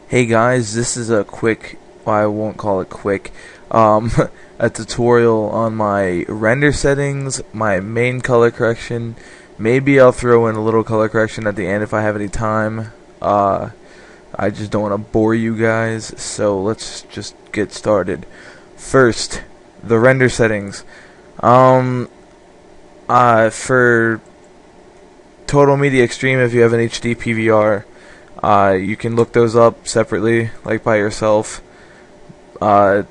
Hey guys, this is a quick, well, I won't call it quick, um, a tutorial on my render settings, my main color correction. Maybe I'll throw in a little color correction at the end if I have any time. I just don't want to bore you guys, so let's just get started. First, the render settings. For Total Media Extreme, if you have an HD PVR, you can look those up separately, like by yourself. But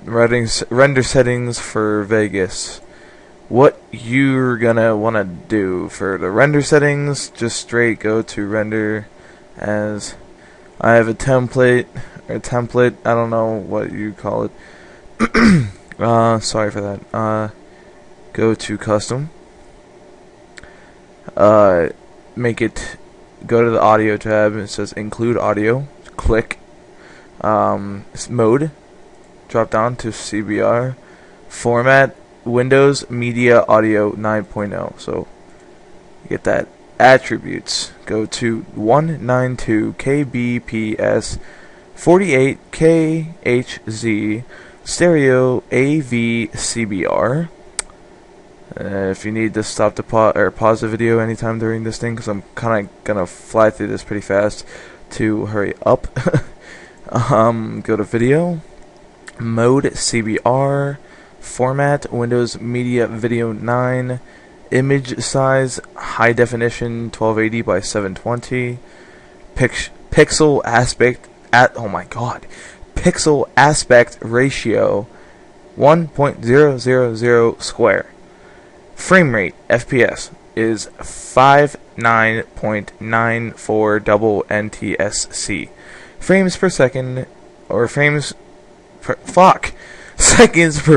render settings for Vegas. What you're gonna wanna do for the render settings, just straight go to render as. I have a template, I don't know what you call it. Sorry for that. Go to custom. Make it. Go to the audio tab. It says include audio. Click. Mode. Drop down to CBR. Format. Windows Media Audio 9.0. So you get that. Attributes. Go to 192 kbps 48 khz stereo AV CBR. If you need to stop the pause the video anytime during this thing, because I'm kind of gonna fly through this pretty fast to hurry up. Go to video, mode CBR, format Windows Media Video 9, image size high definition 1280 by 720, pixel aspect pixel aspect ratio 1.000 square. Frame rate, FPS, is 59.94 double NTSC. Frames per second, or seconds per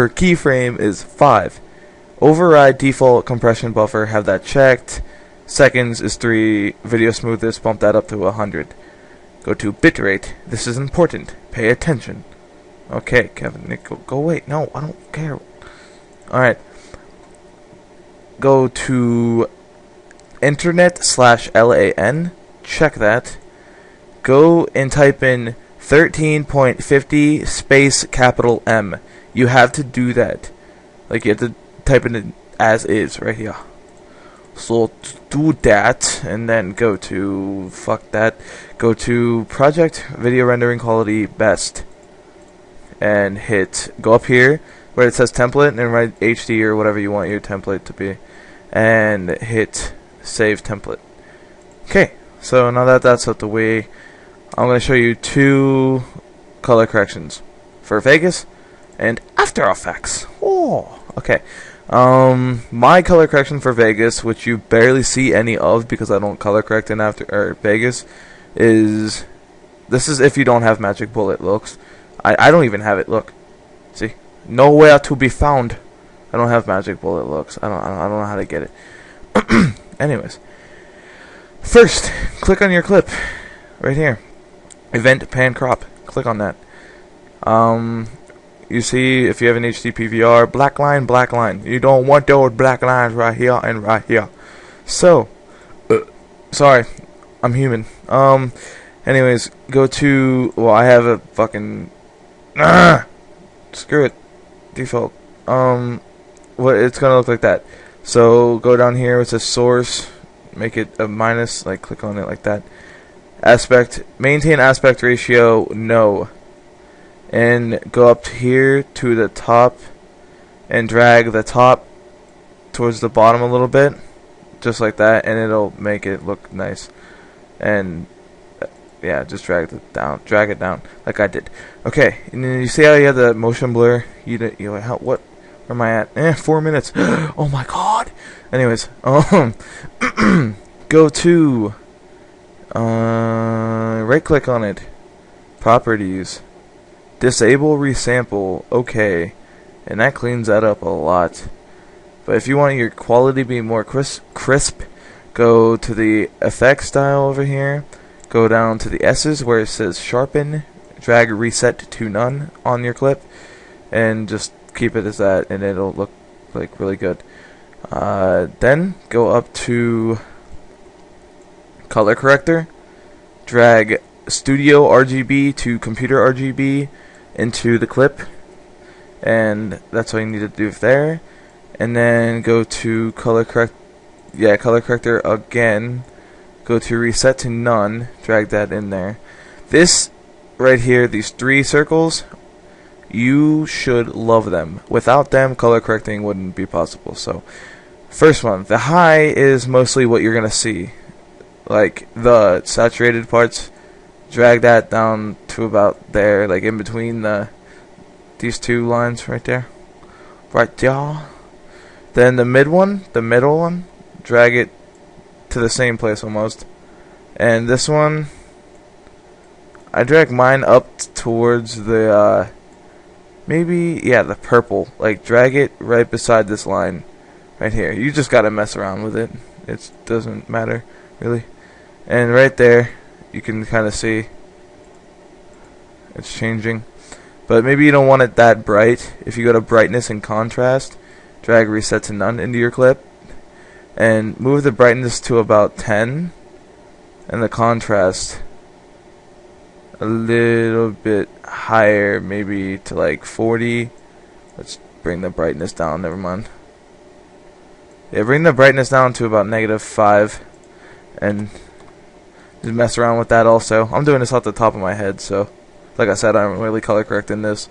keyframe is 5. Override default compression buffer, have that checked. Seconds is 3. Video smoothness, bump that up to 100. Go to bitrate. This is important. Pay attention. Okay, Kevin, Nick, go away. No, I don't care. Alright. Go to internet/LAN, check that. Go and type in 13.50 space capital M. You have to do that. Like, you have to type in it as is right here. So do that, and then go to go to project video rendering quality best, and go up here where it says template and write HD or whatever you want your template to be, and hit save template. Okay, so now that that's out the way, I'm going to show you 2 color corrections for Vegas and After Effects. Oh, okay. My color correction for Vegas, which you barely see any of because I don't color correct in Vegas, is this is if you don't have Magic Bullet looks. I don't even have it. Look, see, nowhere to be found. I don't have Magic Bullet looks. I don't know how to get it. Anyways, first click on your clip right here. Event pan crop. Click on that. You see, if you have an HD PVR, black line. You don't want those black lines right here and right here. So, sorry, I'm human. Anyways, go to, well, I have a fucking, screw it, default. It's gonna look like that. So, go down here, it says source, make it a minus, like, click on it like that. Maintain aspect ratio, no. And go up here to the top and drag the top towards the bottom a little bit, just like that, and it'll make it look nice. And yeah, just drag it down like I did. Okay, and then you see how you have the motion blur? You're like, what? Where am I at? 4 minutes. Oh my god. Anyways, go to right click on it, properties. Disable resample, okay, and that cleans that up a lot. But if you want your quality to be more crisp, go to the effect style over here, go down to the S's where it says sharpen, drag reset to none on your clip, and just keep it as that, and it'll look like really good. Then go up to color corrector, drag studio RGB to computer RGB into the clip, and that's all you need to do there. And then go to color corrector again, go to reset to none, drag that in there. This right here, these 3 circles, you should love them. Without them, color correcting wouldn't be possible. So first one, the high is mostly what you're gonna see, like the saturated parts. Drag that down to about there, like in between these 2 lines right there, right there. Then the middle one, drag it to the same place almost. And this one, I drag mine up towards the the purple. Like, drag it right beside this line right here. You just gotta mess around with it. It doesn't matter really. And right there, you can kind of see it's changing. But maybe you don't want it that bright. If you go to brightness and contrast, drag reset to none into your clip, and move the brightness to about 10, and the contrast a little bit higher, maybe to like 40. Let's bring the brightness down, never mind. Yeah, bring the brightness down to about -5, and just mess around with that also. I'm doing this off the top of my head, so like I said, I'm really color correcting this,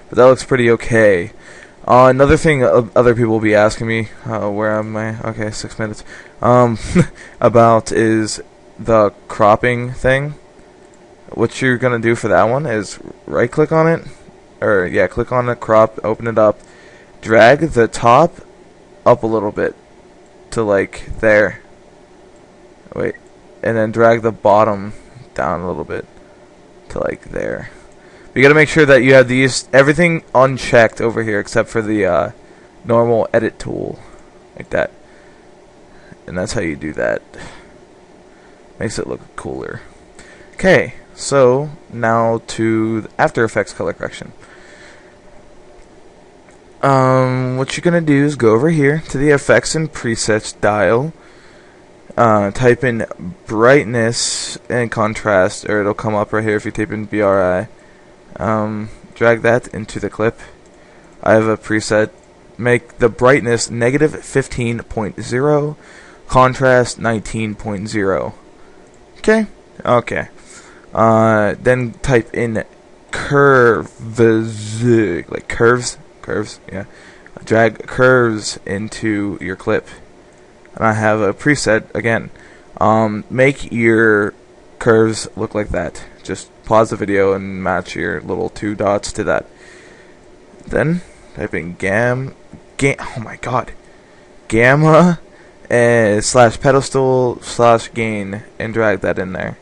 but that looks pretty okay. Another thing other people will be asking me, where am I? Okay, 6 minutes. About is the cropping thing. What you're gonna do for that one is right click on it, or yeah, click on the crop, open it up, drag the top up a little bit to like there. Wait, and then drag the bottom down a little bit to like there. You gotta make sure that you have everything unchecked over here except for the normal edit tool, like that. And that's how you do that. Makes it look cooler. Okay, so now to After Effects color correction. What you're gonna do is go over here to the Effects and Presets dial. Type in brightness and contrast, or it'll come up right here if you type in BRI. Drag that into the clip. I have a preset. Make the brightness -15.0, contrast 19.0. Okay? Okay. Then type in curves, like curves, yeah. Drag curves into your clip. And I have a preset again. Make your curves look like that. Just pause the video and match your little 2 dots to that. Then type in gamma and / pedestal / gain, and drag that in there.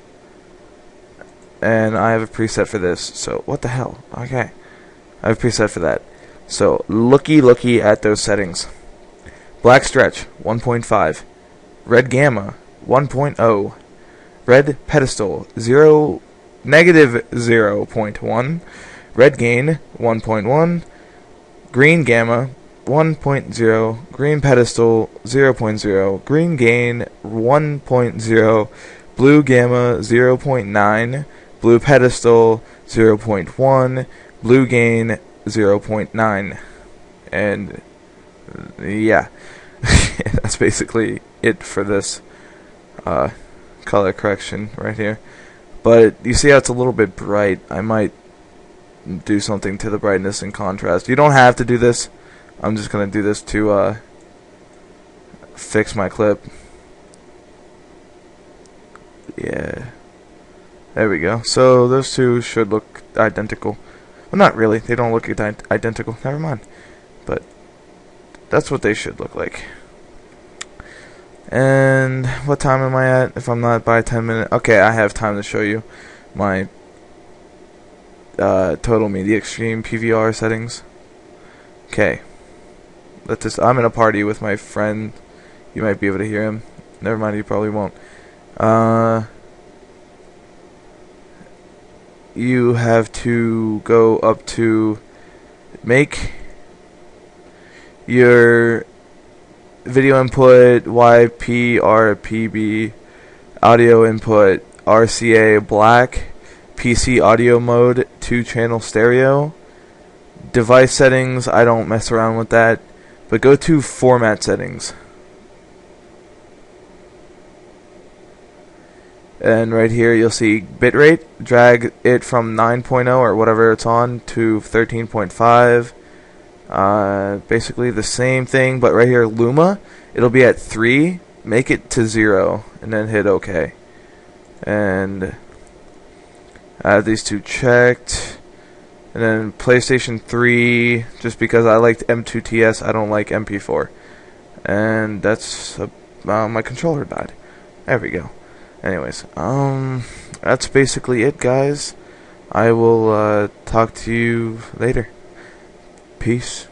And I have a preset for this. So what the hell? Okay, I have a preset for that. So looky at those settings. Black stretch 1.5, red gamma 1.0, red pedestal -0.1, red gain 1.1, green gamma 1.0, green pedestal 0.0, green gain 1.0, blue gamma 0.9, blue pedestal 0.1, blue gain 0.9, and yeah. That's basically it for this color correction right here. But you see how it's a little bit bright. I might do something to the brightness and contrast. You don't have to do this. I'm just gonna do this to fix my clip. Yeah, there we go. So those 2 should look identical. Well, not really. They don't look identical. Never mind. But that's what they should look like. And what time am I at? If I'm not by 10 minutes. Okay, I have time to show you my Total Media Extreme PVR settings. Okay. I'm in a party with my friend. You might be able to hear him. Never mind, you probably won't. You have to go up to make your video input YPRPB, audio input RCA black, PC audio mode 2-channel stereo. Device settings, I don't mess around with that, but go to format settings. And right here you'll see bitrate. Drag it from 9.0 or whatever it's on to 13.5. Basically the same thing, but right here Luma, it'll be at 3. Make it to 0 and then hit OK. And I have these two checked. And then PlayStation 3, just because I liked M2TS, I don't like MP4. And that's my controller died. There we go. Anyways, that's basically it, guys. I will talk to you later. Peace.